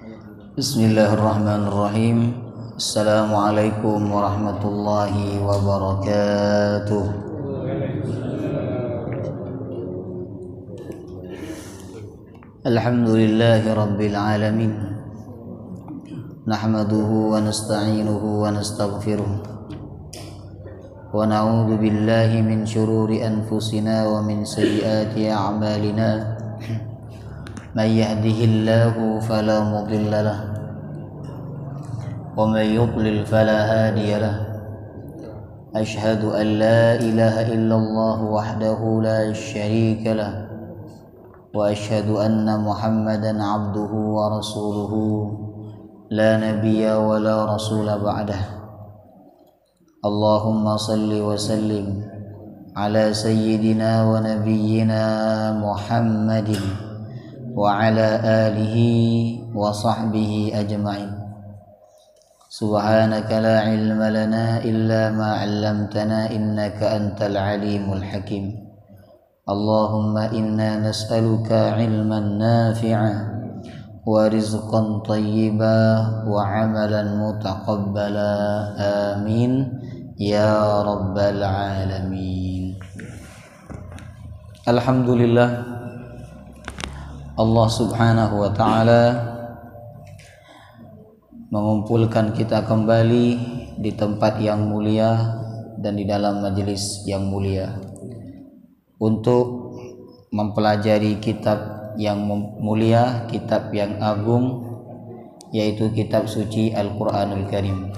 Bismillahirrahmanirrahim. Assalamualaikum warahmatullahi wabarakatuh. Alhamdulillahi rabbil alamin. Nahmaduhu wa nasta'inuhu wa nastaghfiruh. Wa na'udzu billahi min syururi anfusina wa min sayyiati a'malina. من يهده الله فلا مضل له ومن يضلل فلا هادي له أشهد أن لا إله إلا الله وحده لا شريك له وأشهد أن محمدا عبده ورسوله لا نبي ولا رسول بعده اللهم صل وسلم على سيدنا ونبينا محمد وعلى آله وصحبه أجمعين سبحانك لا علم لنا إلا ما علمتنا إنك أنت العليم الحكيم اللهم إنا نسألك علما نافعا ورزقا طيبا وعملا متقبلا آمين يا رب العالمين. الحمد لله, Allah subhanahu wa ta'ala mengumpulkan kita kembali di tempat yang mulia dan di dalam majelis yang mulia untuk mempelajari kitab yang mulia, kitab yang agung, yaitu kitab suci Al-Quranul Karim.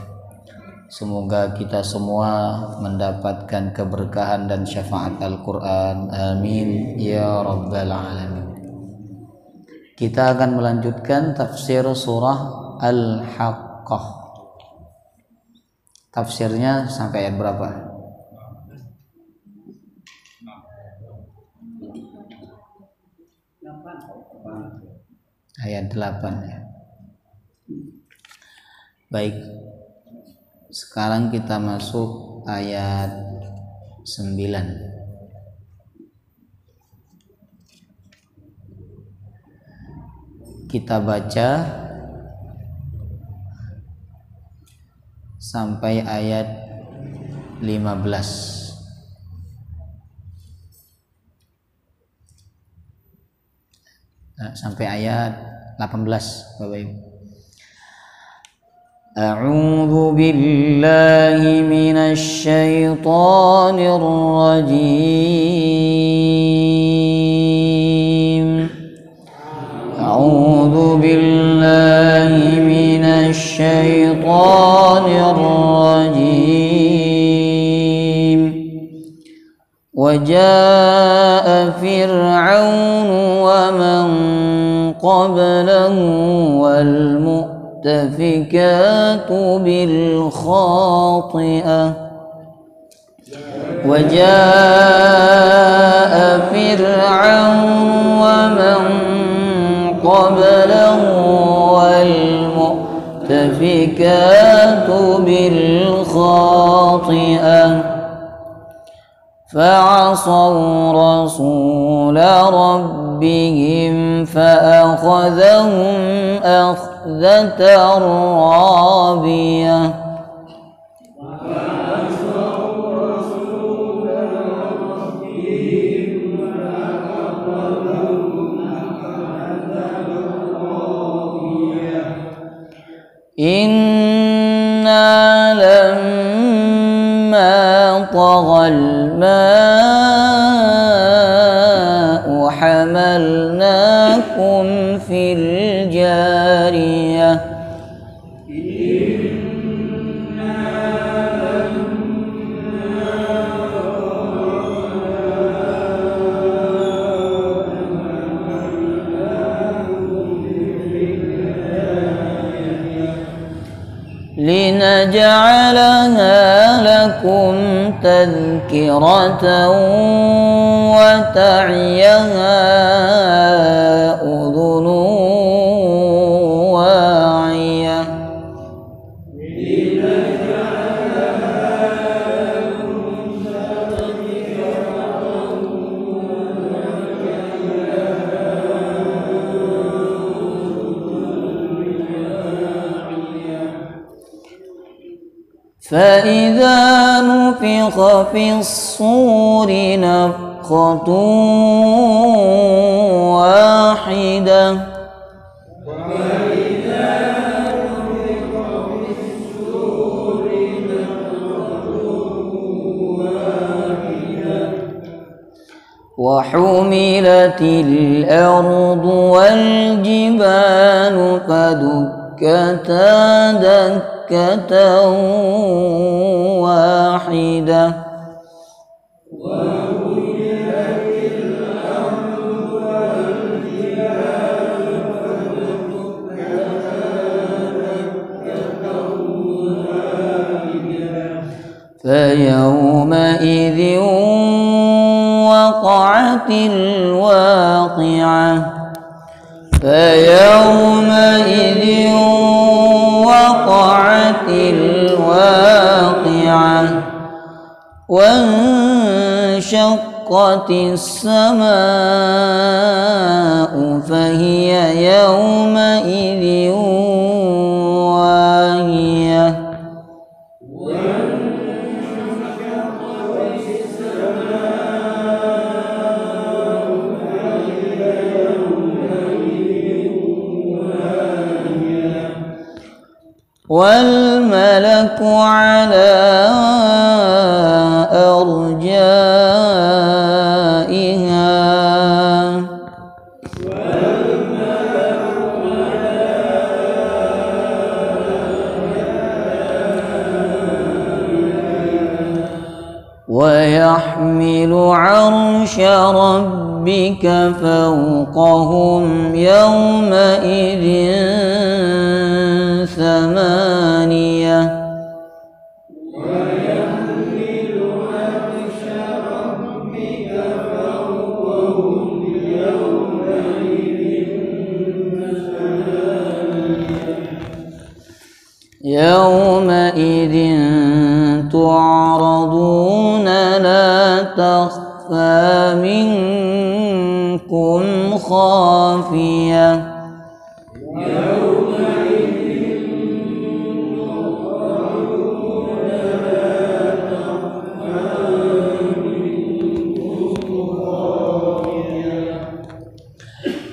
Semoga kita semua mendapatkan keberkahan dan syafaat Al-Quran, amin ya rabbal alamin. Kita akan melanjutkan tafsir surah Al-Haqqah. Tafsirnya sampai ayat berapa? Ayat 8 ya. Baik. Sekarang kita masuk ayat 9. Kita baca sampai ayat 15. Sampai ayat 18, Bapak Ibu. A'udzu billahi minasy syaithanir rajim. A'udzu billahi minasy syaithanir rajim. Wa jaa'a fir'aun wa man qablahu wal mu'tafikatu bil khati'ah. Wa jaa'a fir'aun wa man قبله والمؤتفكات بالخاطئة فعصوا رسول ربهم فأخذهم أخذة رابية إنا لما طغى الماء حملناكم في الجارية لنجعلها لكم تذكرة وتعيها أذن واعية فإذا نفخ في الصور نفخة واحدة وحملت الأرض والجبال فدكتا دكة واحدة فيومئذ وقعت الواقعة فيومئذ وقعت الواقعة وانشقت السماء فهي يومئذ واهية والملك على أرجائها ويحمل عرش ربك فوقهم يومئذ ثمانية ويحمل عرش ربك فوقهم يومئذ ثمانية يومئذ تعرضون لا تخفى منكم خافية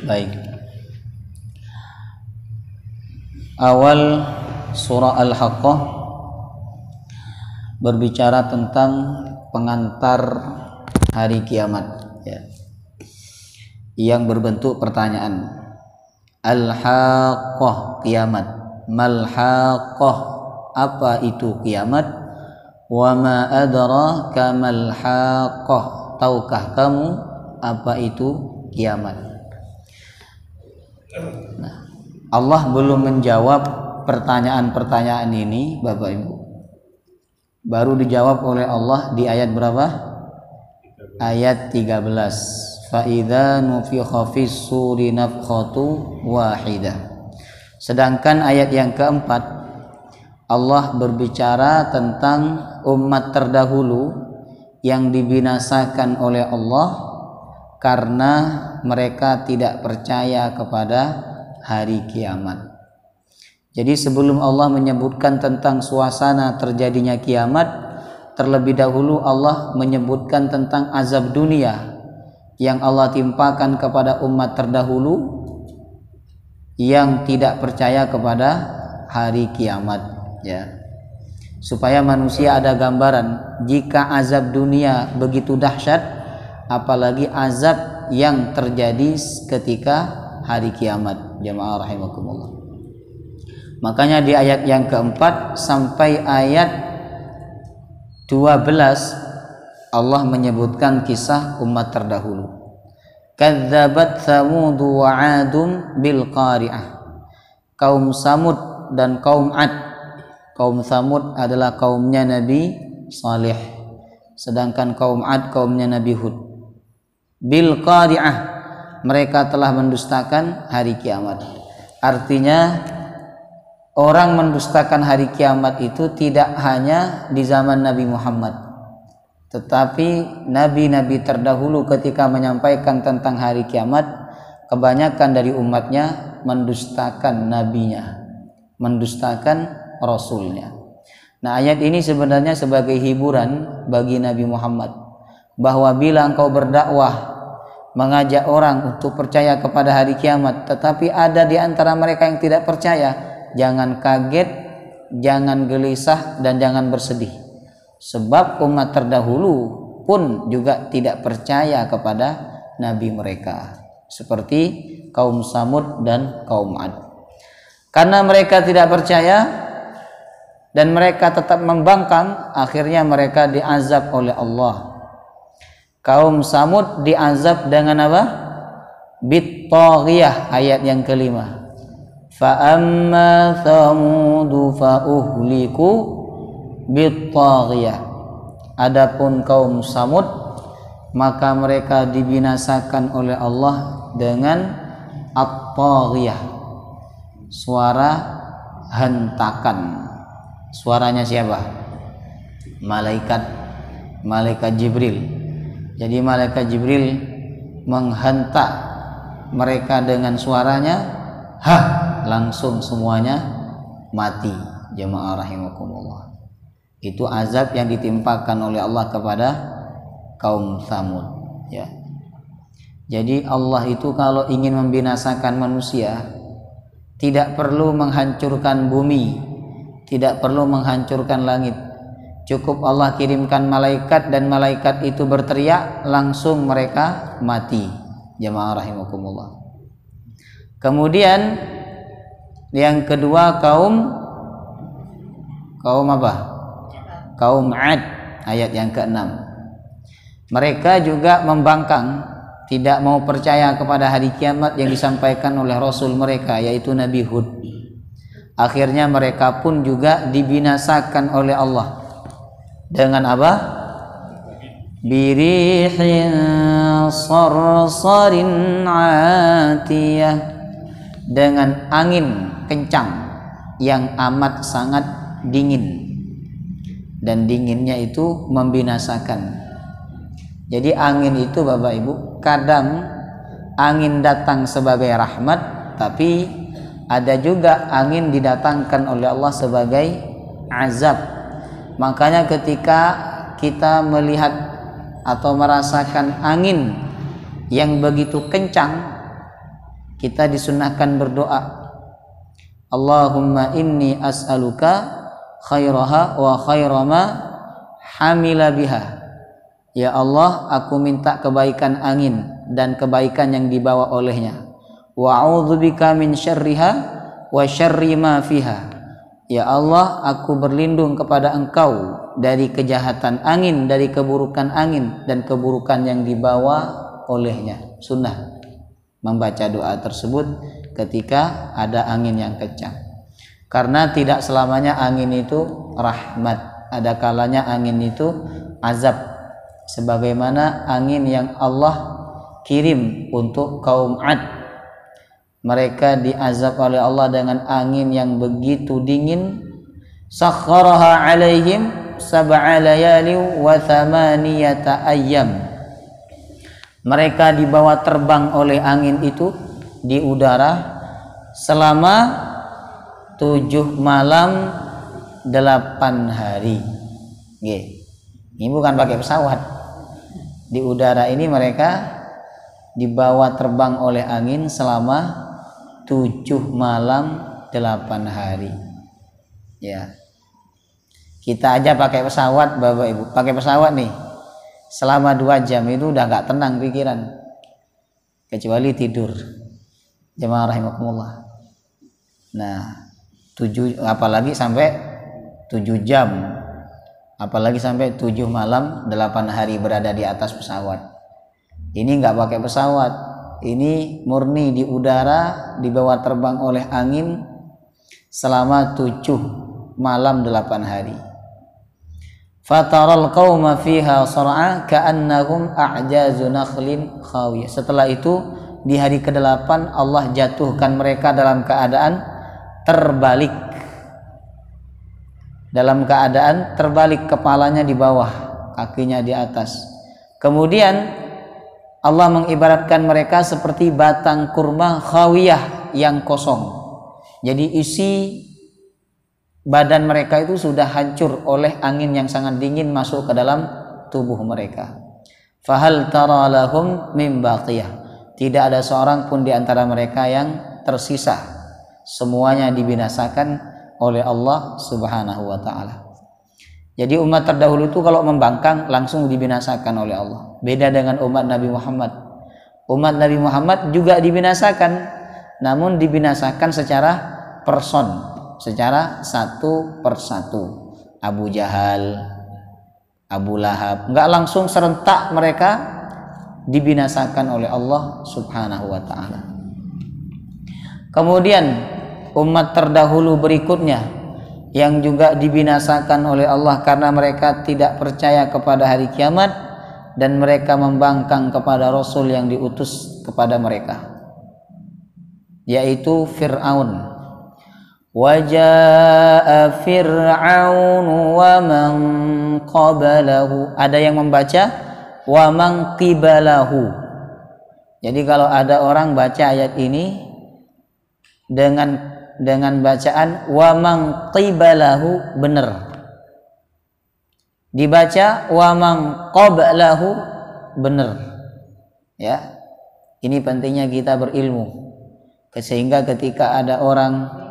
Baik. Awal surah Al-Haqqah berbicara tentang pengantar hari kiamat ya. Yang berbentuk pertanyaan. Al-Haqqah, kiamat. Mal-Haqqah, apa itu kiamat? Wa ma adraka mal-Haqqah, tahukah kamu apa itu kiamat? Nah, Allah belum menjawab pertanyaan-pertanyaan ini, Bapak Ibu. Baru dijawab oleh Allah di ayat berapa? Ayat 13. Fa idza nufikha fis suri nafkhatu wahidah. Sedangkan ayat yang keempat Allah berbicara tentang umat terdahulu yang dibinasakan oleh Allah karena mereka tidak percaya kepada hari kiamat. Jadi sebelum Allah menyebutkan tentang suasana terjadinya kiamat, terlebih dahulu Allah menyebutkan tentang azab dunia yang Allah timpakan kepada umat terdahulu yang tidak percaya kepada hari kiamat ya. Supaya manusia ada gambaran jika azab dunia begitu dahsyat, apalagi azab yang terjadi ketika hari kiamat. Jamaah rahimakumullah. Makanya di ayat yang keempat sampai ayat 12 Allah menyebutkan kisah umat terdahulu. Kadzabat Tsamud wa 'Adun bil qari'ah. Kaum Samud dan kaum Ad. Kaum Samud adalah kaumnya Nabi Saleh, sedangkan kaum Ad kaumnya Nabi Hud. Bil qari'ah, mereka telah mendustakan hari kiamat. Artinya orang mendustakan hari kiamat itu tidak hanya di zaman Nabi Muhammad, tetapi nabi-nabi terdahulu ketika menyampaikan tentang hari kiamat, kebanyakan dari umatnya mendustakan nabinya, mendustakan rasulnya. Nah, ayat ini sebenarnya sebagai hiburan bagi Nabi Muhammad, bahwa bila engkau berdakwah mengajak orang untuk percaya kepada hari kiamat, tetapi ada di antara mereka yang tidak percaya, jangan kaget, jangan gelisah, dan jangan bersedih. Sebab umat terdahulu pun juga tidak percaya kepada nabi mereka, seperti kaum Samud dan kaum Ad. Karena mereka tidak percaya dan mereka tetap membangkang, akhirnya mereka diazab oleh Allah. Kaum Samud diazab dengan apa? Bit-taghiyah, ayat yang kelima. Fa amma Thamudu fa uhliku bit-taghiyah. Adapun kaum Samud, maka mereka dibinasakan oleh Allah dengan at-taghiyah, suara hentakan. Suaranya siapa? Malaikat Jibril. Jadi malaikat Jibril menghentak mereka dengan suaranya, langsung semuanya mati. Jemaah rahimakumullah. Itu azab yang ditimpakan oleh Allah kepada kaum Tsamud, ya. Jadi Allah itu kalau ingin membinasakan manusia, tidak perlu menghancurkan bumi, tidak perlu menghancurkan langit. Cukup Allah kirimkan malaikat dan malaikat itu berteriak, langsung mereka mati. Jemaah rahimakumullah. Kemudian yang kedua kaum apa? Kaum Ad, ayat yang ke-6. Mereka juga membangkang, tidak mau percaya kepada hari kiamat yang disampaikan oleh Rasul mereka, yaitu Nabi Hud. Akhirnya mereka pun juga dibinasakan oleh Allah dengan apa? Birihin sarsarin atiyah, dengan angin kencang yang amat sangat dingin, dan dinginnya itu membinasakan. Jadi angin itu Bapak Ibu, kadang angin datang sebagai rahmat, tapi ada juga angin didatangkan oleh Allah sebagai azab. Makanya ketika kita melihat atau merasakan angin yang begitu kencang, kita disunahkan berdoa, Allahumma inni as'aluka khairaha wa khairama hamila biha. Ya Allah, aku minta kebaikan angin dan kebaikan yang dibawa olehnya. Wa a'udzubika min syarriha wa syarri ma fiha. Ya Allah, aku berlindung kepada Engkau dari kejahatan angin, dari keburukan angin dan keburukan yang dibawa olehnya. Sunnah membaca doa tersebut ketika ada angin yang kencang. Karena tidak selamanya angin itu rahmat, ada kalanya angin itu azab. Sebagaimana angin yang Allah kirim untuk kaum Ad, mereka diazab oleh Allah dengan angin yang begitu dingin. Sakharaha alaihim sab'a layali wa thamaniyata ayyam. Mereka dibawa terbang oleh angin itu di udara selama 7 malam 8 hari. Ini bukan pakai pesawat. Di udara ini mereka dibawa terbang oleh angin selama 7 malam 8 hari. Ya. Kita aja pakai pesawat Bapak Ibu, pakai pesawat nih selama 2 jam itu udah gak tenang pikiran, kecuali tidur. Jemaah rahimakumullah. Nah, apalagi sampai 7 jam, apalagi sampai 7 malam 8 hari berada di atas pesawat. Ini nggak pakai pesawat, ini murni di udara, dibawa terbang oleh angin selama 7 malam 8 hari. Fataral qauma fiha sar'a ka'annahum a'jazu nakhlin khawiyah. Setelah itu di hari ke-8 Allah jatuhkan mereka dalam keadaan terbalik. Dalam keadaan terbalik, kepalanya di bawah, kakinya di atas. Kemudian Allah mengibaratkan mereka seperti batang kurma khawiyah yang kosong. Jadi isi badan mereka itu sudah hancur oleh angin yang sangat dingin masuk ke dalam tubuh mereka. Fahal tara lahum min baqiyah, tidak ada seorang pun di antara mereka yang tersisa, semuanya dibinasakan oleh Allah Subhanahu wa taala. Jadi umat terdahulu itu kalau membangkang langsung dibinasakan oleh Allah. Beda dengan umat Nabi Muhammad. Umat Nabi Muhammad juga dibinasakan, namun dibinasakan secara person, secara satu persatu. Abu Jahal, Abu Lahab, enggak langsung serentak mereka dibinasakan oleh Allah Subhanahu wa taala. Kemudian umat terdahulu berikutnya yang juga dibinasakan oleh Allah karena mereka tidak percaya kepada hari kiamat dan mereka membangkang kepada Rasul yang diutus kepada mereka, yaitu Fir'aun. Waja'a Fir'aun wa man qabalahu. Ada yang membaca wa man qibalahu. Jadi kalau ada orang baca ayat ini dengan bacaan wa man qibalahu, benar. Dibaca wa man qablahu, benar. Ya. Ini pentingnya kita berilmu. Sehingga ketika ada orang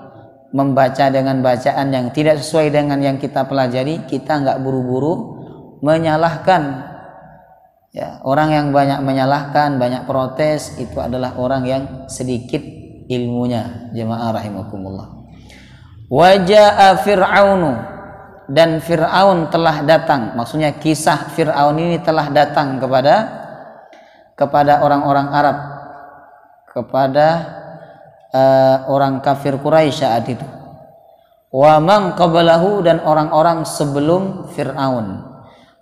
membaca dengan bacaan yang tidak sesuai dengan yang kita pelajari, kita enggak buru-buru menyalahkan. Ya, orang yang banyak menyalahkan, banyak protes, itu adalah orang yang sedikit ilmunya, jemaah rahimakumullah. Waja'a Fir'aunu, dan Fir'aun telah datang. Maksudnya kisah Fir'aun ini telah datang kepada orang-orang Arab, kepada orang kafir Quraisy saat itu. Wa man qablahu, dan orang-orang sebelum Fir'aun.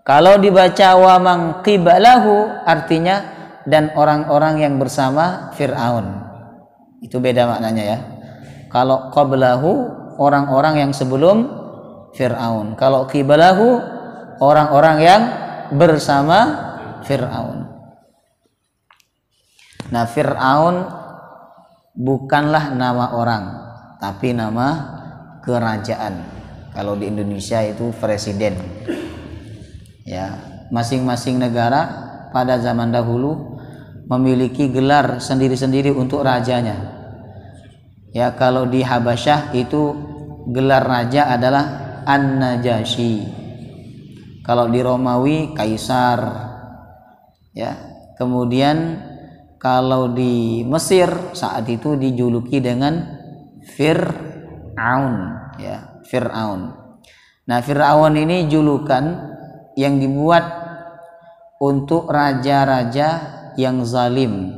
Kalau dibaca wa man qibalahu artinya dan orang-orang yang bersama Fir'aun. Itu beda maknanya ya. Kalau qablahu, orang-orang yang sebelum Fir'aun. Kalau qibalahu, orang-orang yang bersama Fir'aun. Nah, Fir'aun bukanlah nama orang, tapi nama kerajaan. Kalau di Indonesia itu presiden. Ya, masing-masing negara pada zaman dahulu memiliki gelar sendiri-sendiri untuk rajanya. Ya, kalau di Habasyah itu gelar raja adalah An-Najasyi. Kalau di Romawi Kaisar. Ya, kemudian kalau di Mesir saat itu dijuluki dengan Fir'aun, ya, Fir'aun. Nah, Fir'aun ini julukan yang dibuat untuk raja-raja yang zalim,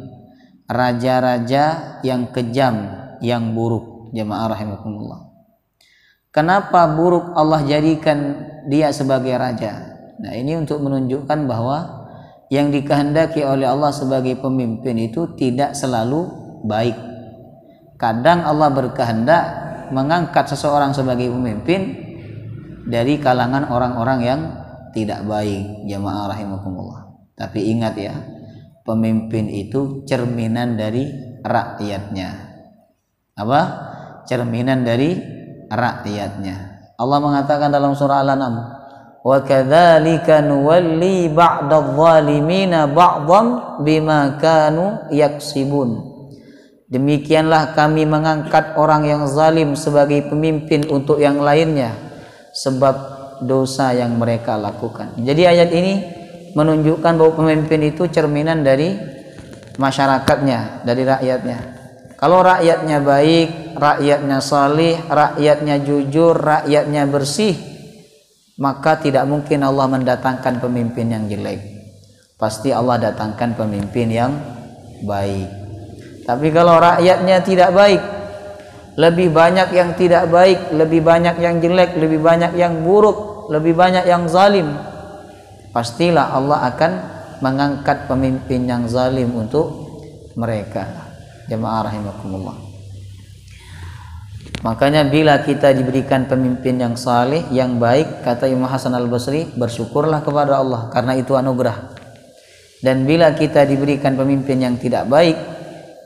raja-raja yang kejam, yang buruk, jemaah rahimakumullah. Kenapa buruk Allah jadikan dia sebagai raja? Nah, ini untuk menunjukkan bahwa yang dikehendaki oleh Allah sebagai pemimpin itu tidak selalu baik. Kadang Allah berkehendak mengangkat seseorang sebagai pemimpin dari kalangan orang-orang yang tidak baik, jemaah rahimakumullah. Tapi ingat ya, pemimpin itu cerminan dari rakyatnya. Apa? Cerminan dari rakyatnya. Allah mengatakan dalam surah Al-An'am, wa kadzalika nuwalli ba'dadh-dhalimina ba'dhan bima kanu yaksibun. Demikianlah kami mengangkat orang yang zalim sebagai pemimpin untuk yang lainnya sebab dosa yang mereka lakukan. Jadi ayat ini menunjukkan bahwa pemimpin itu cerminan dari masyarakatnya, dari rakyatnya. Kalau rakyatnya baik, rakyatnya salih, rakyatnya jujur, rakyatnya bersih, maka tidak mungkin Allah mendatangkan pemimpin yang jelek. Pasti Allah datangkan pemimpin yang baik. Tapi kalau rakyatnya tidak baik, lebih banyak yang tidak baik, lebih banyak yang jelek, lebih banyak yang buruk, lebih banyak yang zalim, pastilah Allah akan mengangkat pemimpin yang zalim untuk mereka. Jemaah rahimakumullah. Makanya bila kita diberikan pemimpin yang saleh, yang baik, kata Imam Hasan Al-Basri, bersyukurlah kepada Allah karena itu anugerah. Dan bila kita diberikan pemimpin yang tidak baik,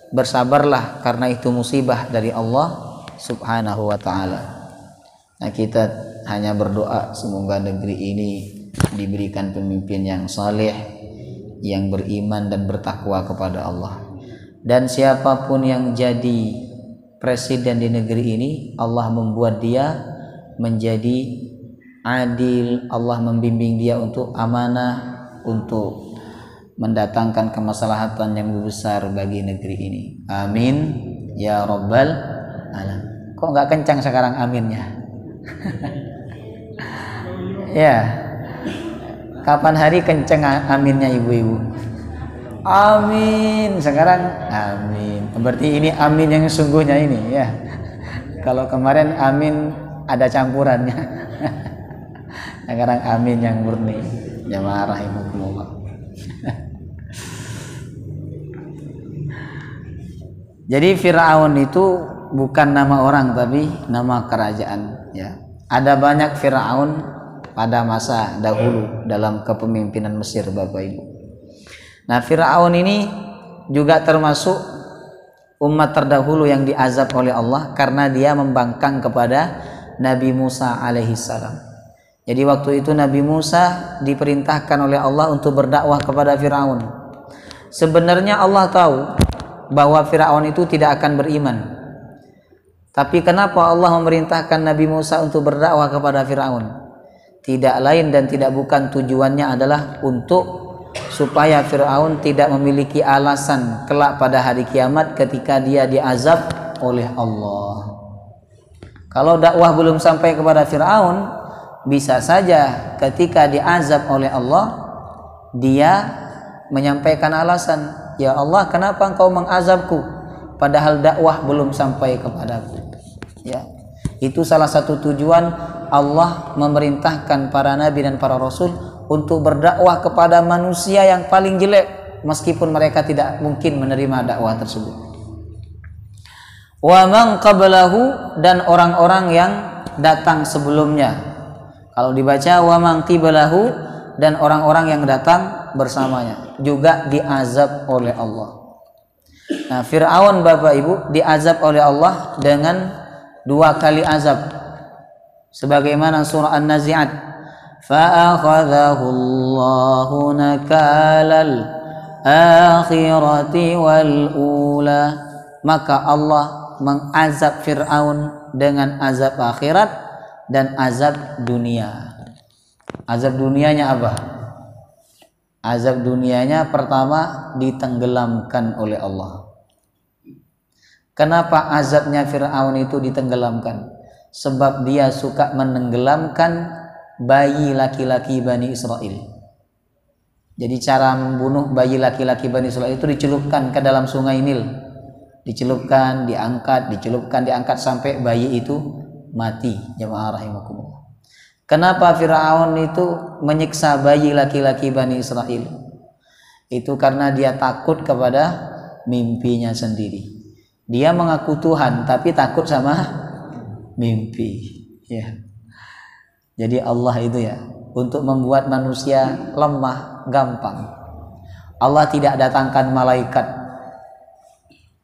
bersabarlah karena itu musibah dari Allah Subhanahu wa taala. Nah, kita hanya berdoa semoga negeri ini diberikan pemimpin yang saleh, yang beriman dan bertakwa kepada Allah. Dan siapapun yang jadi presiden di negeri ini, Allah membuat dia menjadi adil, Allah membimbing dia untuk amanah, untuk mendatangkan kemaslahatan yang lebih besar bagi negeri ini. Amin ya rabbal alamin. Kok nggak kencang sekarang aminnya? Ya, kapan hari kenceng aminnya ibu-ibu? Amin. Sekarang amin. Berarti ini amin yang sungguhnya ini ya. Kalau kemarin amin ada campurannya. Sekarang amin yang murni. Jamaah rahimakumullah. Jadi Fir'aun itu bukan nama orang tapi nama kerajaan ya. Ada banyak Fir'aun pada masa dahulu dalam kepemimpinan Mesir, Bapak Ibu. Nah, Fir'aun ini juga termasuk umat terdahulu yang diazab oleh Allah karena dia membangkang kepada Nabi Musa alaihissalam. Jadi waktu itu Nabi Musa diperintahkan oleh Allah untuk berdakwah kepada Fir'aun. Sebenarnya Allah tahu bahwa Fir'aun itu tidak akan beriman. Tapi kenapa Allah memerintahkan Nabi Musa untuk berdakwah kepada Fir'aun? Tidak lain dan tidak bukan tujuannya adalah untuk supaya Fir'aun tidak memiliki alasan kelak pada hari kiamat ketika dia diazab oleh Allah. Kalau dakwah belum sampai kepada Fir'aun, bisa saja ketika diazab oleh Allah dia menyampaikan alasan, ya Allah, kenapa engkau mengazabku padahal dakwah belum sampai kepadaku. Ya, itu salah satu tujuan Allah memerintahkan para nabi dan para rasul untuk berdakwah kepada manusia yang paling jelek, meskipun mereka tidak mungkin menerima dakwah tersebut. Wa man qablahu, dan orang-orang yang datang sebelumnya. Kalau dibaca wa man qiblahu, dan orang-orang yang datang bersamanya juga diazab oleh Allah. Nah, Fir'aun Bapak Ibu diazab oleh Allah dengan 2 kali azab. Sebagaimana surah An-Nazi'at, فَأَخَذَهُ اللَّهُ نَكَالَ الْآخِرَةِ وَالْأُولَى. Maka Allah mengazab Fir'aun dengan azab akhirat dan azab dunia. Azab dunianya apa? Azab dunianya pertama ditenggelamkan oleh Allah. Kenapa azabnya Fir'aun itu ditenggelamkan? Sebab dia suka menenggelamkan bayi laki-laki Bani Israel. Jadi cara membunuh bayi laki-laki Bani Israel itu dicelupkan ke dalam sungai Nil. Dicelupkan, diangkat sampai bayi itu mati. Jamaah rahimakumullah. Kenapa Fir'aun itu menyiksa bayi laki-laki Bani Israel? Itu karena dia takut kepada mimpinya sendiri. Dia mengaku Tuhan tapi takut sama mimpi. Ya. Jadi Allah itu ya, untuk membuat manusia lemah gampang. Allah tidak datangkan malaikat.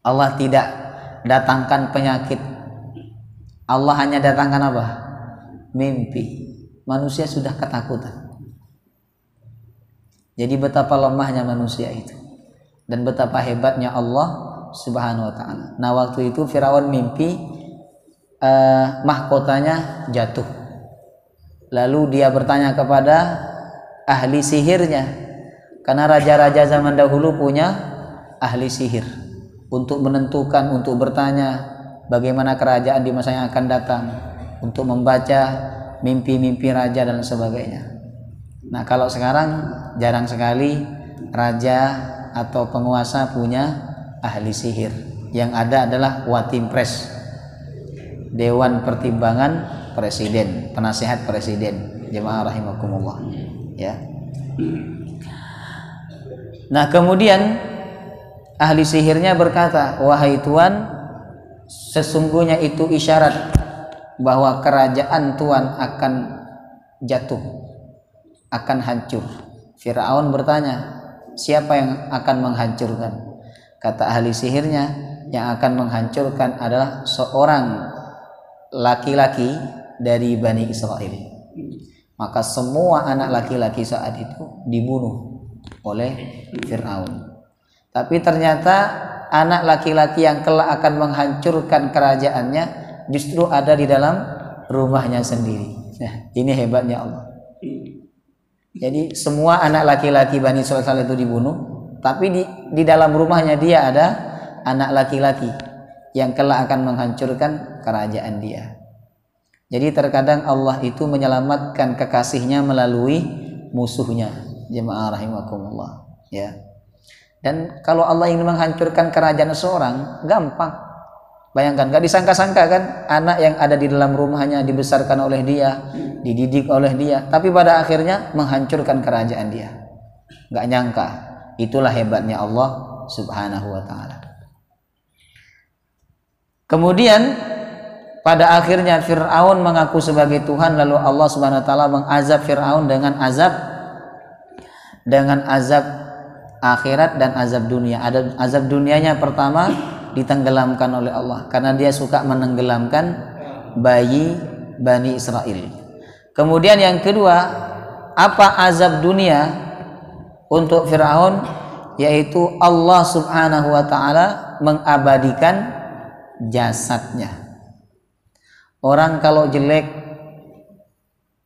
Allah tidak datangkan penyakit. Allah hanya datangkan apa? Mimpi. Manusia sudah ketakutan. Jadi betapa lemahnya manusia itu. Dan betapa hebatnya Allah Subhanahu wa ta'ala. Nah, waktu itu Firaun mimpi mahkotanya jatuh. Lalu dia bertanya kepada ahli sihirnya, karena raja-raja zaman dahulu punya ahli sihir untuk menentukan, untuk bertanya bagaimana kerajaan di masa yang akan datang, untuk membaca mimpi-mimpi raja dan sebagainya. Nah, kalau sekarang jarang sekali raja atau penguasa punya ahli sihir. Yang ada adalah Watimpres, Dewan Pertimbangan Presiden, penasihat presiden. Jemaah rahimakumullah. Ya. Nah, kemudian ahli sihirnya berkata, wahai Tuan, sesungguhnya itu isyarat bahwa kerajaan Tuan akan jatuh, akan hancur. Firaun bertanya, siapa yang akan menghancurkan? Kata ahli sihirnya, yang akan menghancurkan adalah seorang laki-laki dari Bani Israel. Maka semua anak laki-laki saat itu dibunuh oleh Fir'aun. Tapi ternyata anak laki-laki yang kelak akan menghancurkan kerajaannya justru ada di dalam rumahnya sendiri. Nah, ini hebatnya Allah. Jadi semua anak laki-laki Bani Israel itu dibunuh, tapi di dalam rumahnya dia ada anak laki-laki yang kelak akan menghancurkan kerajaan dia. Jadi terkadang Allah itu menyelamatkan kekasihnya melalui musuhnya. Jemaah rahimakumullah, ya. Dan kalau Allah ingin menghancurkan kerajaan seseorang, gampang. Bayangkan, gak disangka-sangka kan anak yang ada di dalam rumahnya dibesarkan oleh dia, dididik oleh dia, tapi pada akhirnya menghancurkan kerajaan dia. Gak nyangka. Itulah hebatnya Allah Subhanahu wa ta'ala. Kemudian pada akhirnya Fir'aun mengaku sebagai Tuhan, lalu Allah Subhanahu wa ta'ala mengazab Fir'aun dengan azab akhirat dan azab dunia. Azab dunianya pertama ditenggelamkan oleh Allah karena dia suka menenggelamkan bayi Bani Israel. Kemudian yang kedua, apa azab dunia untuk Fir'aun? Yaitu Allah Subhanahu wa ta'ala mengabadikan jasadnya. Orang kalau jelek,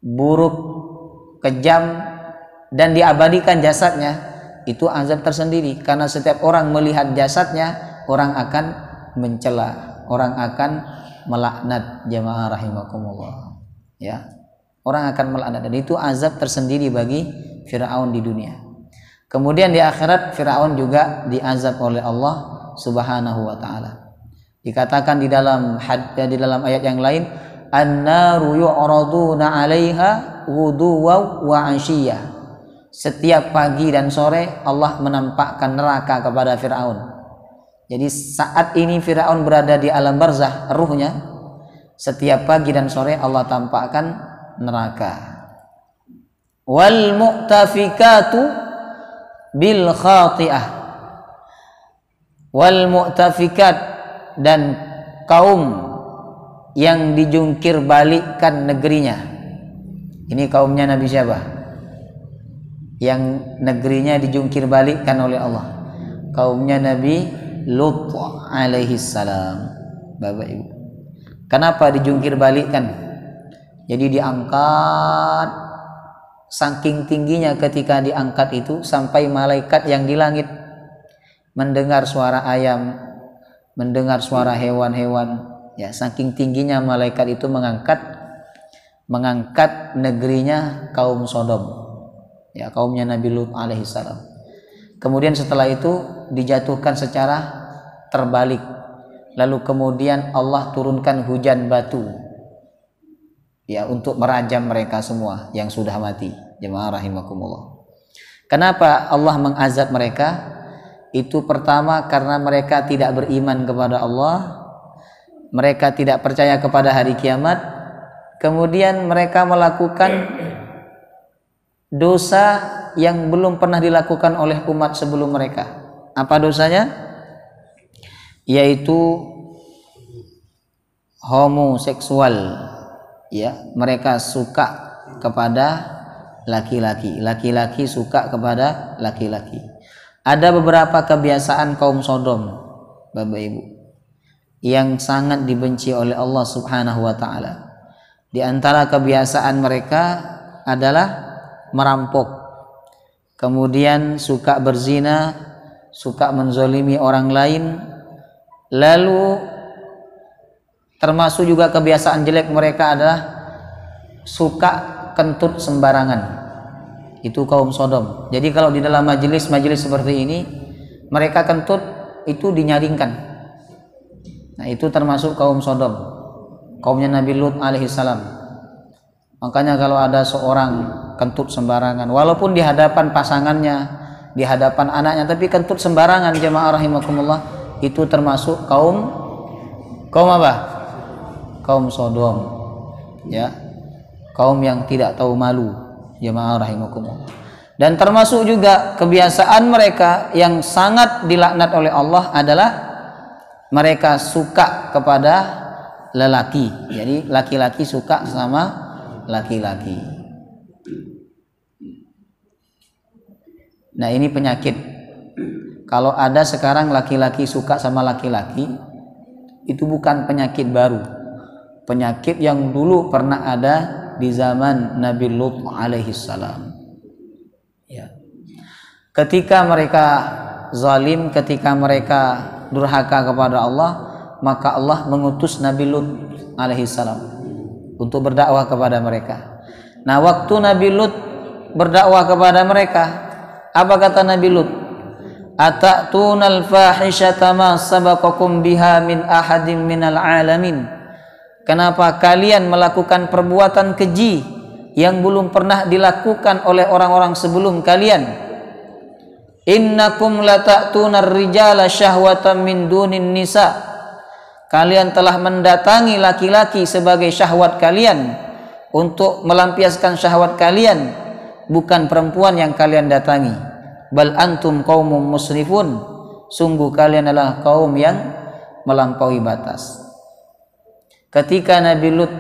buruk, kejam dan diabadikan jasadnya, itu azab tersendiri. Karena setiap orang melihat jasadnya, orang akan mencela, orang akan melaknat. Jamaah rahimakumullah, ya. Orang akan melaknat, dan itu azab tersendiri bagi Fir'aun di dunia. Kemudian di akhirat Fir'aun juga diazab oleh Allah Subhanahu wa ta'ala. Dikatakan di dalam ayat yang lain, an-naru yu'raduna 'alaiha ghuduwan wa 'ashiyya. Setiap pagi dan sore Allah menampakkan neraka kepada Fir'aun. Jadi saat ini Fir'aun berada di alam barzah ruhnya, setiap pagi dan sore Allah tampakkan neraka. Wal mu'tafikatu bil khati'ah. Wal mu'tafikat, dan kaum yang dijungkir balikkan negerinya. Ini kaumnya Nabi siapa? Yang negerinya dijungkir balikkan oleh Allah. Kaumnya Nabi Lut alaihi salam. Bapak Ibu, kenapa dijungkir balikkan? Jadi diangkat, saking tingginya ketika diangkat itu sampai malaikat yang di langit mendengar suara ayam, mendengar suara hewan-hewan, ya, saking tingginya malaikat itu mengangkat negerinya kaum Sodom, ya, kaumnya Nabi Lut alaihissalam. Kemudian setelah itu dijatuhkan secara terbalik, lalu kemudian Allah turunkan hujan batu, ya, untuk merajam mereka semua yang sudah mati. Jemaah rahimakumullah. Kenapa Allah mengazab mereka? Itu pertama karena mereka tidak beriman kepada Allah, mereka tidak percaya kepada hari kiamat, kemudian mereka melakukan dosa yang belum pernah dilakukan oleh umat sebelum mereka. Apa dosanya? Yaitu homoseksual, ya, mereka suka kepada laki-laki, laki-laki suka kepada laki-laki. Ada beberapa kebiasaan kaum Sodom, Bapak Ibu, yang sangat dibenci oleh Allah Subhanahu wa ta'ala. Di antara kebiasaan mereka adalah merampok, kemudian suka berzina, suka menzolimi orang lain, lalu termasuk juga kebiasaan jelek mereka adalah suka kentut sembarangan. Itu kaum Sodom. Jadi kalau di dalam majelis-majelis seperti ini mereka kentut itu dinyaringkan. Nah, itu termasuk kaum Sodom, kaumnya Nabi Lut alaihissalam. Makanya kalau ada seorang kentut sembarangan, walaupun di hadapan pasangannya, di hadapan anaknya, tapi kentut sembarangan, jemaah rahimakumullah, itu termasuk kaum apa? Kaum Sodom, ya, kaum yang tidak tahu malu. Jemaah rahimakumullah. Dan termasuk juga kebiasaan mereka yang sangat dilaknat oleh Allah adalah mereka suka kepada lelaki. Jadi laki-laki suka sama laki-laki. Nah, ini penyakit. Kalau ada sekarang laki-laki suka sama laki-laki, itu bukan penyakit baru. Penyakit yang dulu pernah ada di zaman Nabi Lut alaihi salam. Ya. Ketika mereka zalim, ketika mereka durhaka kepada Allah, maka Allah mengutus Nabi Lut alaihi salam untuk berdakwah kepada mereka. Nah, waktu Nabi Lut berdakwah kepada mereka, apa kata Nabi Lut? Atatuna al-fahishata ma sabaqakum biha min ahadin minal alamin. Kenapa kalian melakukan perbuatan keji yang belum pernah dilakukan oleh orang-orang sebelum kalian? Innakum lata'tuna ar-rijala syahwatan min dunin nisa. Kalian telah mendatangi laki-laki sebagai syahwat kalian, untuk melampiaskan syahwat kalian, bukan perempuan yang kalian datangi. Bal antum qaumum musrifun, sungguh kalian adalah kaum yang melampaui batas. Ketika Nabi Lut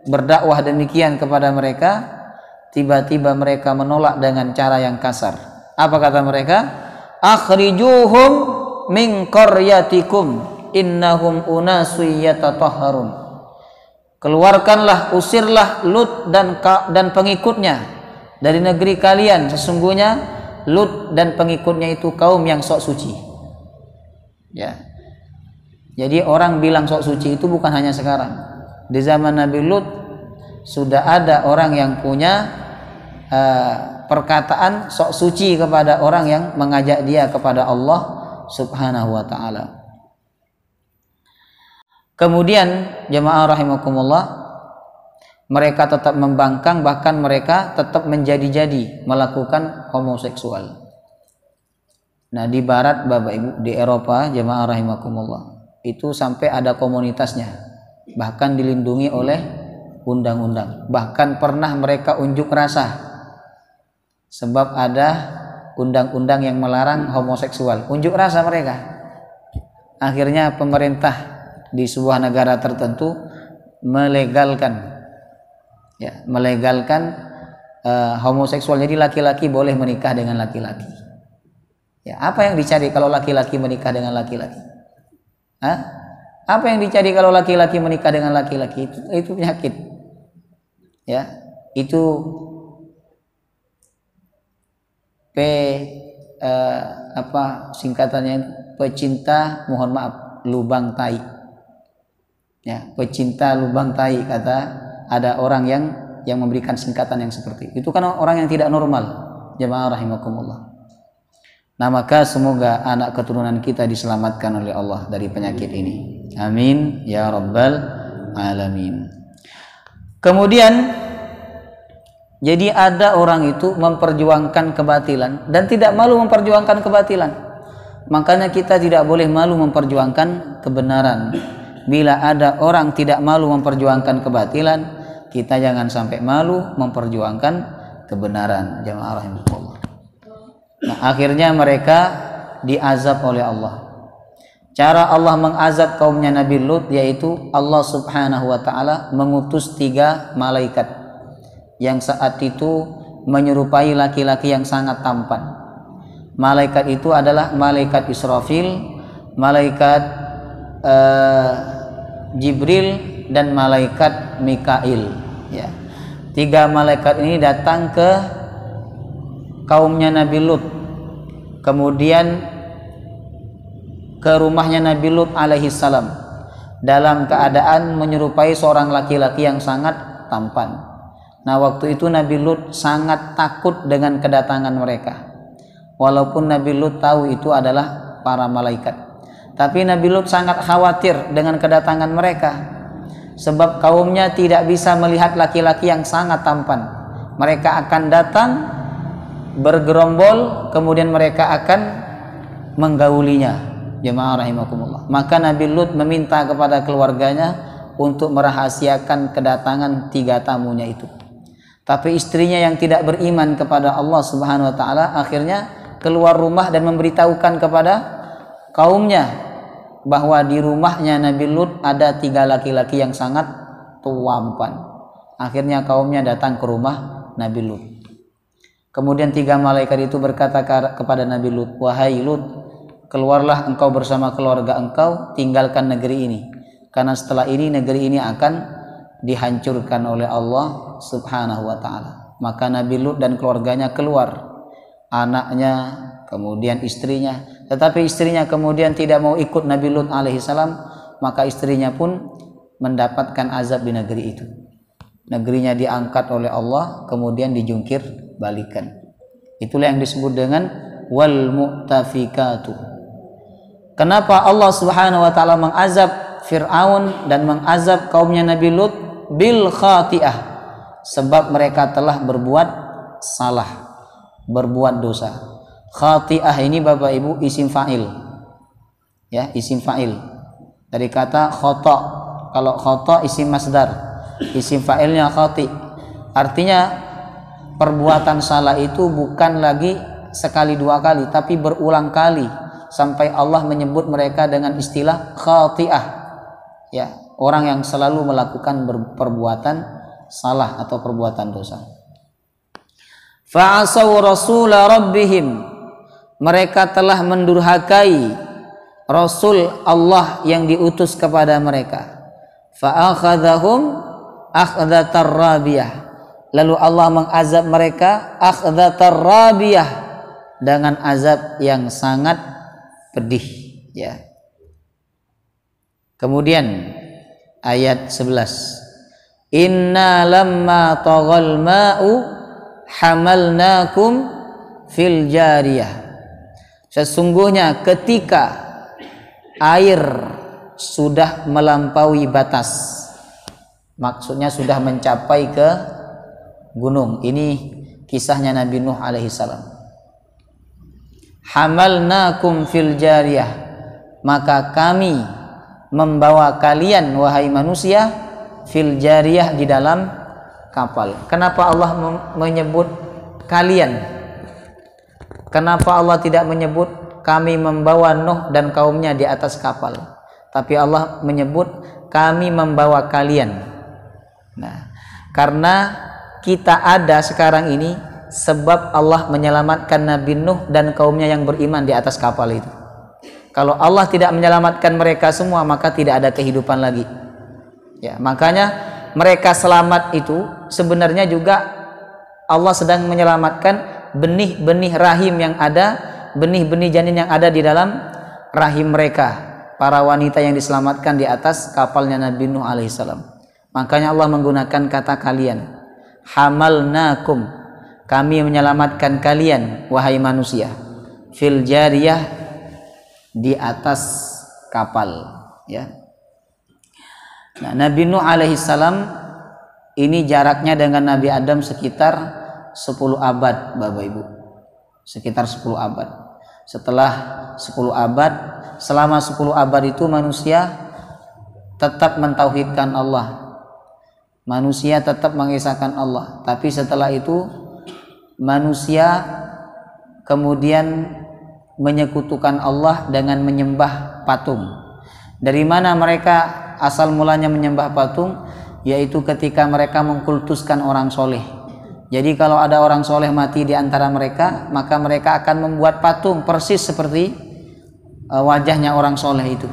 berdakwah demikian kepada mereka, tiba-tiba mereka menolak dengan cara yang kasar. Apa kata mereka? Akhrijuhum min qaryatikum innahum unasun yatatahharun. Keluarkanlah, usirlah Lut dan pengikutnya dari negeri kalian, sesungguhnya Lut dan pengikutnya itu kaum yang sok suci. Ya. Jadi orang bilang sok suci itu bukan hanya sekarang. Di zaman Nabi Lut sudah ada orang yang punya perkataan sok suci kepada orang yang mengajak dia kepada Allah Subhanahu wa taala. Kemudian jemaah rahimakumullah, mereka tetap membangkang, bahkan mereka tetap menjadi-jadi melakukan homoseksual. Nah, di barat Bapak Ibu, di Eropa jemaah rahimakumullah, itu sampai ada komunitasnya, bahkan dilindungi oleh undang-undang. Bahkan pernah mereka unjuk rasa sebab ada undang-undang yang melarang homoseksual. Unjuk rasa mereka. Akhirnya pemerintah di sebuah negara tertentu melegalkan homoseksual. Jadi laki-laki boleh menikah dengan laki-laki. Ya, apa yang dicari kalau laki-laki menikah dengan laki-laki? Apa yang dicari kalau laki-laki menikah dengan laki-laki? Itu penyakit. Ya, itu singkatannya, pecinta, mohon maaf, lubang tai. Ya, pecinta lubang tai, kata ada orang yang memberikan singkatan yang seperti itu. Itu kan orang yang tidak normal, jemaah rahimakumullah. Nah, maka semoga anak keturunan kita diselamatkan oleh Allah dari penyakit ini. Amin ya rabbal alamin. Kemudian jadi ada orang itu memperjuangkan kebatilan dan tidak malu memperjuangkan kebatilan. Makanya kita tidak boleh malu memperjuangkan kebenaran. Bila ada orang tidak malu memperjuangkan kebatilan, kita jangan sampai malu memperjuangkan kebenaran. Jemaah rahimakumullah. Nah, akhirnya mereka diazab oleh Allah. Cara Allah mengazab kaumnya Nabi Lut yaitu Allah Subhanahu wa taala mengutus 3 malaikat yang saat itu menyerupai laki-laki yang sangat tampan. Malaikat itu adalah malaikat Israfil, malaikat Jibril, dan malaikat Mikail. Ya. 3 malaikat ini datang ke kaumnya Nabi Lut, kemudian ke rumahnya Nabi Lut alaihi salam dalam keadaan menyerupai seorang laki-laki yang sangat tampan. Nah, waktu itu Nabi Lut sangat takut dengan kedatangan mereka. Walaupun Nabi Lut tahu itu adalah para malaikat, tapi Nabi Lut sangat khawatir dengan kedatangan mereka, sebab kaumnya tidak bisa melihat laki-laki yang sangat tampan. Mereka akan datang bergerombol, kemudian mereka akan menggaulinya. Jemaah rahimakumullah. Maka Nabi Lut meminta kepada keluarganya untuk merahasiakan kedatangan 3 tamunya itu. Tapi istrinya yang tidak beriman kepada Allah Subhanahu wa taala akhirnya keluar rumah dan memberitahukan kepada kaumnya bahwa di rumahnya Nabi Lut ada 3 laki-laki yang sangat tampan. Akhirnya kaumnya datang ke rumah Nabi Lut. Kemudian 3 malaikat itu berkata kepada Nabi Lut, "Wahai Lut, keluarlah engkau bersama keluarga engkau, tinggalkan negeri ini. Karena setelah ini negeri ini akan dihancurkan oleh Allah Subhanahu wa ta'ala." Maka Nabi Lut dan keluarganya keluar, anaknya, kemudian istrinya. Tetapi istrinya kemudian tidak mau ikut Nabi Lut alaihissalam, maka istrinya pun mendapatkan azab di negeri itu. Negerinya diangkat oleh Allah, kemudian dijungkir balikan. Itulah yang disebut dengan wal mu'tafikatu. Kenapa Allah Subhanahu wa ta'ala mengazab Fir'aun dan mengazab kaumnya Nabi Lut? Bil khati'ah, sebab mereka telah berbuat salah, berbuat dosa. Khati'ah ini Bapak Ibu isim fa'il, ya, isim fa'il dari kata khata. Kalau khata isim masdar, isim fa'ilnya khati. Artinya perbuatan salah itu bukan lagi sekali 2 kali, tapi berulang kali, sampai Allah menyebut mereka dengan istilah khati'ah, ya, orang yang selalu melakukan perbuatan salah atau perbuatan dosa. Fa'asaw rasula rabbihim, mereka telah mendurhakai Rasul Allah yang diutus kepada mereka. Fa'akhadhahum akhdatar rabiyah, lalu Allah mengazab mereka akhdatar rabiyah, dengan azab yang sangat pedih, ya. Kemudian ayat 11, inna lamma taghal ma'u hamalnakum fil jariyah, sesungguhnya ketika air sudah melampaui batas, maksudnya sudah mencapai ke gunung. Ini kisahnya Nabi Nuh alaihissalam. Hamalnakum fil jariyah, maka kami membawa kalian wahai manusia fil jariyah, di dalam kapal. Kenapa Allah menyebut kalian? Kenapa Allah tidak menyebut kami membawa Nuh dan kaumnya di atas kapal, tapi Allah menyebut kami membawa kalian? Nah, karena kita ada sekarang ini sebab Allah menyelamatkan Nabi Nuh dan kaumnya yang beriman di atas kapal itu. Kalau Allah tidak menyelamatkan mereka semua, maka tidak ada kehidupan lagi. Ya, makanya mereka selamat itu sebenarnya juga Allah sedang menyelamatkan benih-benih rahim yang ada, benih-benih janin yang ada di dalam rahim mereka, para wanita yang diselamatkan di atas kapalnya Nabi Nuh alaihissalam. Makanya Allah menggunakan kata kalian. Hamalnakum, kami menyelamatkan kalian wahai manusia, fil jariyah, di atas kapal, ya. Nah, Nabi Nuh alaihissalam ini jaraknya dengan Nabi Adam sekitar 10 abad, Bapak Ibu. Sekitar 10 abad. Setelah 10 abad, selama 10 abad itu manusia tetap mentauhidkan Allah. Manusia tetap mengesahkan Allah. Tapi setelah itu manusia kemudian menyekutukan Allah dengan menyembah patung. Dari mana mereka asal mulanya menyembah patung? Yaitu ketika mereka mengkultuskan orang soleh. Jadi kalau ada orang soleh mati di antara mereka, maka mereka akan membuat patung persis seperti wajahnya orang soleh itu.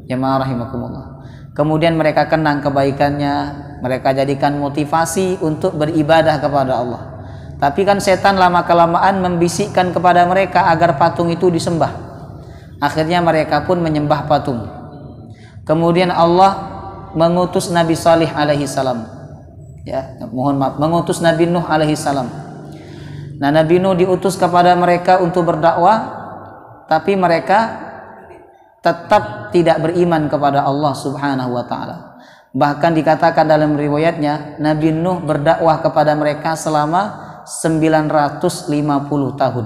Jemaah rahimakumullah. Kemudian mereka kenang kebaikannya, mereka jadikan motivasi untuk beribadah kepada Allah. Tapi kan setan lama-kelamaan membisikkan kepada mereka agar patung itu disembah. Akhirnya mereka pun menyembah patung. Kemudian Allah mengutus Nabi Salih alaihi salam. Ya, mohon maaf, mengutus Nabi Nuh alaihissalam. Nah, Nabi Nuh diutus kepada mereka untuk berdakwah, tapi mereka tetap tidak beriman kepada Allah Subhanahu wa ta'ala. Bahkan dikatakan dalam riwayatnya, Nabi Nuh berdakwah kepada mereka selama 950 tahun.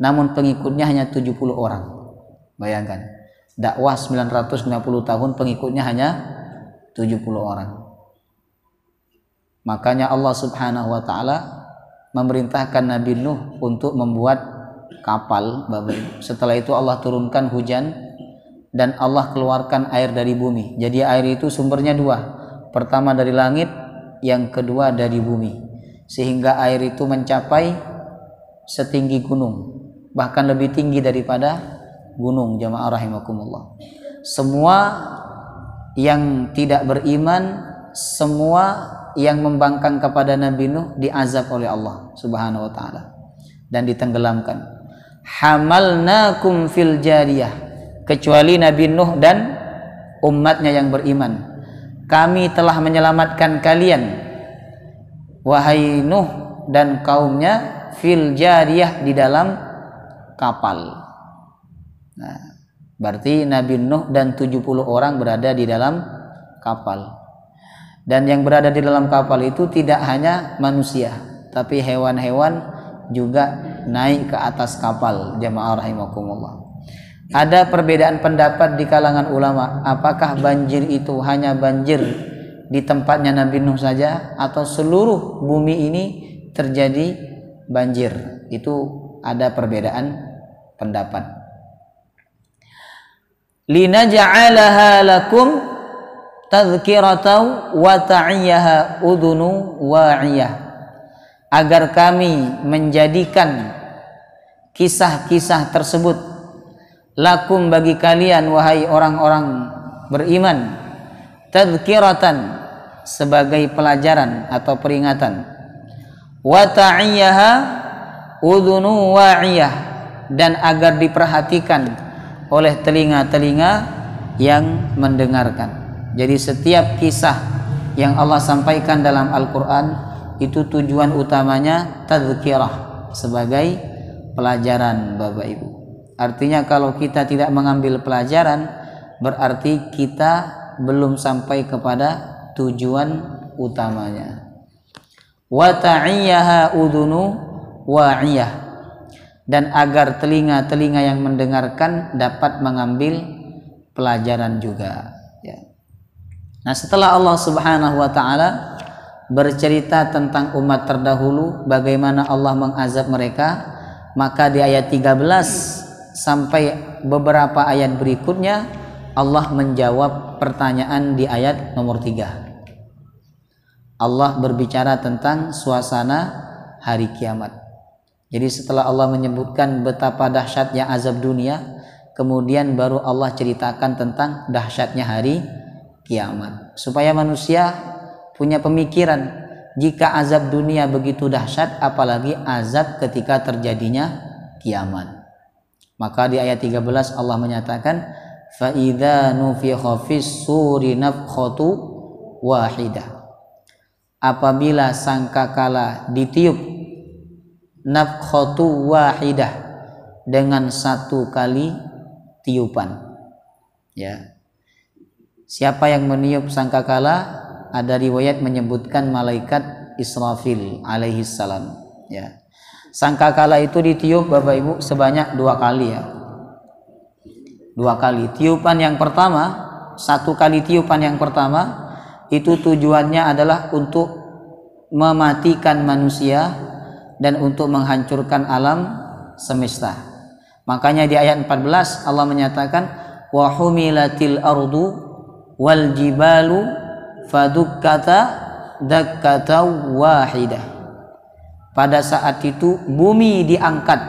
Namun pengikutnya hanya 70 orang. Bayangkan, dakwah 950 tahun, pengikutnya hanya 70 orang. Makanya Allah Subhanahu wa ta'ala memerintahkan Nabi Nuh untuk membuat kapal, Bapak Ibu. Setelah itu Allah turunkan hujan dan Allah keluarkan air dari bumi. Jadi air itu sumbernya dua, pertama dari langit, yang kedua dari bumi, sehingga air itu mencapai setinggi gunung, bahkan lebih tinggi daripada gunung. Jamaah rahimakumullah. Semua yang tidak beriman, semua yang membangkang kepada Nabi Nuh diazab oleh Allah Subhanahu wa taala dan ditenggelamkan. Hamalnakum fil jariyah, kecuali Nabi Nuh dan umatnya yang beriman. Kami telah menyelamatkan kalian, wahai Nuh dan kaumnya, fil jariyah, di dalam kapal. Nah, berarti Nabi Nuh dan 70 orang berada di dalam kapal. Dan yang berada di dalam kapal itu tidak hanya manusia, tapi hewan-hewan juga naik ke atas kapal. Jamaah rahimakumullah. Ada perbedaan pendapat di kalangan ulama, apakah banjir itu hanya banjir di tempatnya Nabi Nuh saja atau seluruh bumi ini terjadi banjir. Itu ada perbedaan pendapat. Linaj'alaha lakum tadhkiratan wa ta'iyaha udhunu wa'iyah, agar kami menjadikan kisah-kisah tersebut lakum, bagi kalian wahai orang-orang beriman, tadhkiratan, sebagai pelajaran atau peringatan, wa ta'iyaha udhunu wa'iyah, dan agar diperhatikan oleh telinga-telinga yang mendengarkan. Jadi setiap kisah yang Allah sampaikan dalam Al-Quran itu tujuan utamanya tadhkirah, sebagai pelajaran Bapak Ibu. Artinya kalau kita tidak mengambil pelajaran, berarti kita belum sampai kepada tujuan utamanya. Wa ta'iyaha udhunu wa'iyah, dan agar telinga-telinga yang mendengarkan dapat mengambil pelajaran juga. Nah, setelah Allah Subhanahu wa taala bercerita tentang umat terdahulu, bagaimana Allah mengazab mereka, maka di ayat 13 sampai beberapa ayat berikutnya Allah menjawab pertanyaan di ayat nomor 3. Allah berbicara tentang suasana hari kiamat. Jadi setelah Allah menyebutkan betapa dahsyatnya azab dunia, kemudian baru Allah ceritakan tentang dahsyatnya hari kiamat, supaya manusia punya pemikiran, jika azab dunia begitu dahsyat, apalagi azab ketika terjadinya kiamat. Maka di ayat 13 Allah menyatakan, fa idza nufikha fis suri nafkhatu wahidah, apabila sangkakala ditiup, nafkhatu wahidah, dengan satu kali tiupan. Ya, siapa yang meniup sangkakala? Ada riwayat menyebutkan malaikat Israfil alaihi salam. Ya, sangkakala itu ditiup Bapak Ibu sebanyak 2 kali ya. 2 kali. Tiupan yang pertama, 1 kali tiupan yang pertama itu tujuannya adalah untuk mematikan manusia dan untuk menghancurkan alam semesta. Makanya di ayat 14 Allah menyatakan, wa humilatil ardu wal jibalu fadukkata dakkata wahidah. Pada saat itu bumi diangkat,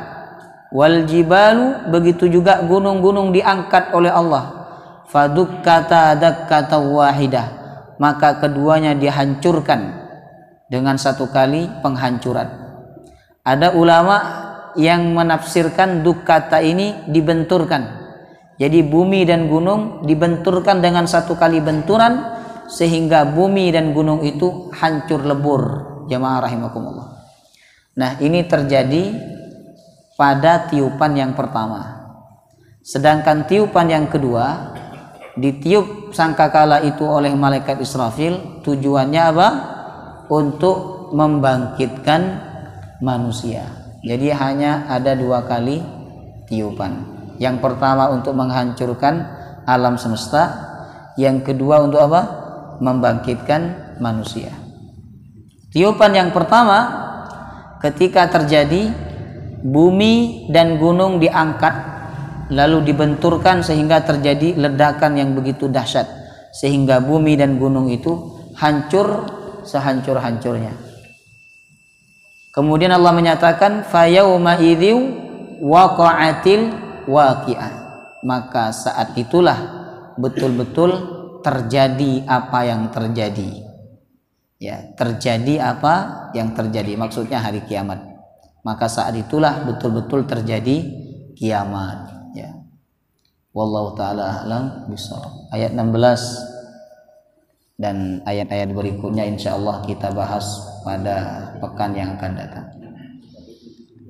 wal jibalu, begitu juga gunung-gunung diangkat oleh Allah, fadukkata dakkata wahidah, maka keduanya dihancurkan dengan 1 kali penghancuran. Ada ulama yang menafsirkan dukkata ini dibenturkan. Jadi bumi dan gunung dibenturkan dengan 1 kali benturan, sehingga bumi dan gunung itu hancur lebur. Jamaah rahimakumullah. Nah, ini terjadi pada tiupan yang pertama. Sedangkan tiupan yang kedua, ditiup sangkakala itu oleh malaikat Israfil, tujuannya apa? Untuk membangkitkan manusia. Jadi hanya ada 2 kali tiupan. Yang pertama untuk menghancurkan alam semesta, yang kedua untuk apa? Membangkitkan manusia. Tiupan yang pertama ketika terjadi, bumi dan gunung diangkat lalu dibenturkan sehingga terjadi ledakan yang begitu dahsyat sehingga bumi dan gunung itu hancur sehancur-hancurnya. Kemudian Allah menyatakan fayauma idziw waqa'atil waqi'ah, maka saat itulah betul-betul terjadi apa yang terjadi. Ya, terjadi apa yang terjadi, maksudnya hari kiamat. Maka saat itulah betul-betul terjadi kiamat. Ya. Wallahu taala a'lam bishawab. Ayat 16 dan ayat-ayat berikutnya insyaallah kita bahas pada pekan yang akan datang.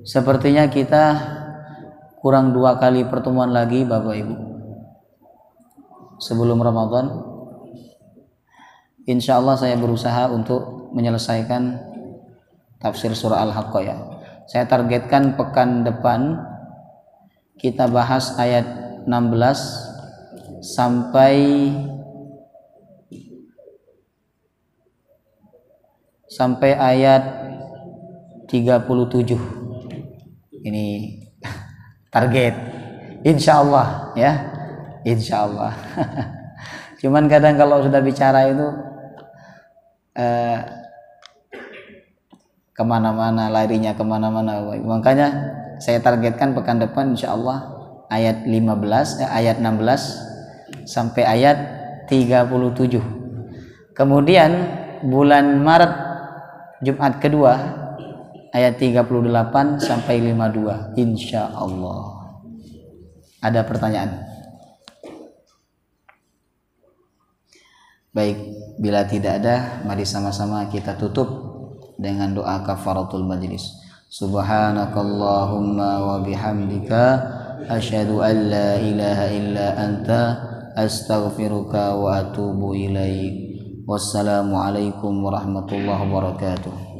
Sepertinya kita kurang 2 kali pertemuan lagi Bapak Ibu sebelum Ramadan. Insyaallah saya berusaha untuk menyelesaikan tafsir surah Al-Haqqah ya. Saya targetkan pekan depan kita bahas ayat 16 sampai ayat 37. Ini target. Insyaallah ya. Insyaallah. Cuman kadang kalau sudah bicara itu kemana-mana, larinya kemana-mana. Makanya saya targetkan pekan depan insyaallah ayat 16 sampai ayat 37. Kemudian bulan Maret Jumat kedua ayat 38 sampai 52 insyaallah. Ada pertanyaan? Baik, bila tidak ada, mari sama-sama kita tutup dengan doa kafaratul majlis. Subhanakallahumma wa bihamdika asyhadu an la ilaha illa anta astaghfiruka wa atubu ilaik. Wassalamualaikum warahmatullahi wabarakatuh.